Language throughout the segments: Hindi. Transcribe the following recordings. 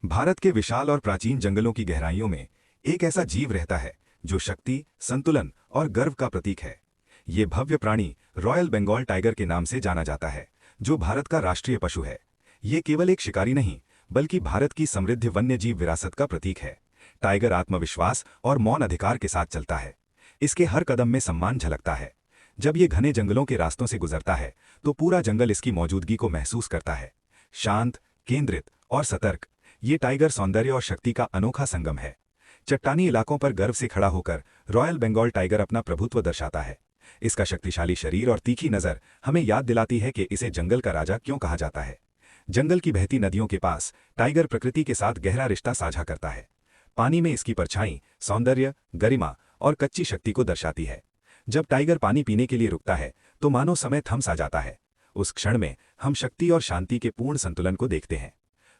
भारत के विशाल और प्राचीन जंगलों की गहराइयों में एक ऐसा जीव रहता है जो शक्ति, संतुलन और गर्व का प्रतीक है। ये भव्य प्राणी रॉयल बंगाल टाइगर के नाम से जाना जाता है, जो भारत का राष्ट्रीय पशु है। ये केवल एक शिकारी नहीं, बल्कि भारत की समृद्ध वन्यजीव विरासत का प्रतीक है। टाइगर आत्मविश्वास और मौन अधिकार के साथ चलता है। इसके हर कदम में सम्मान झलकता है। जब ये घने जंगलों के रास्तों से गुजरता है तो पूरा जंगल इसकी मौजूदगी को महसूस करता है। शांत, केंद्रित और सतर्क, ये टाइगर सौंदर्य और शक्ति का अनोखा संगम है। चट्टानी इलाकों पर गर्व से खड़ा होकर रॉयल बंगाल टाइगर अपना प्रभुत्व दर्शाता है। इसका शक्तिशाली शरीर और तीखी नज़र हमें याद दिलाती है कि इसे जंगल का राजा क्यों कहा जाता है। जंगल की बहती नदियों के पास टाइगर प्रकृति के साथ गहरा रिश्ता साझा करता है। पानी में इसकी परछाई सौंदर्य, गरिमा और कच्ची शक्ति को दर्शाती है। जब टाइगर पानी पीने के लिए रुकता है तो मानो समय थम सा जाता है। उस क्षण में हम शक्ति और शांति के पूर्ण संतुलन को देखते हैं।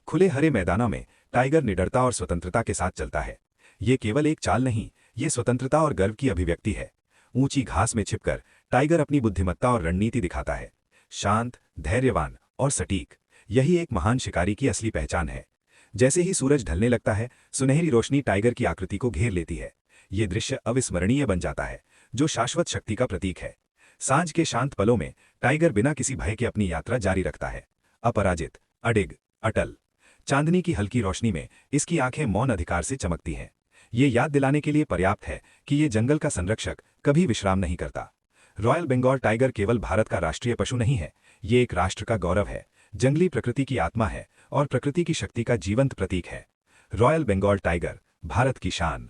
खुले हरे मैदानों में टाइगर निडरता और स्वतंत्रता के साथ चलता है। ये केवल एक चाल नहीं, ये स्वतंत्रता और गर्व की अभिव्यक्ति है। ऊंची घास में छिपकर टाइगर अपनी बुद्धिमत्ता और रणनीति दिखाता है। शांत, धैर्यवान और सटीक, यही एक महान शिकारी की असली पहचान है। जैसे ही सूरज ढलने लगता है, सुनहरी रोशनी टाइगर की आकृति को घेर लेती है। ये दृश्य अविस्मरणीय बन जाता है, जो शाश्वत शक्ति का प्रतीक है। सांझ के शांत पलों में टाइगर बिना किसी भय के अपनी यात्रा जारी रखता है, अपराजित, अडिग, अटल। चांदनी की हल्की रोशनी में इसकी आंखें मौन अधिकार से चमकती हैं। ये याद दिलाने के लिए पर्याप्त है कि ये जंगल का संरक्षक कभी विश्राम नहीं करता। रॉयल बंगाल टाइगर केवल भारत का राष्ट्रीय पशु नहीं है, ये एक राष्ट्र का गौरव है, जंगली प्रकृति की आत्मा है और प्रकृति की शक्ति का जीवंत प्रतीक है। रॉयल बंगाल टाइगर, भारत की शान।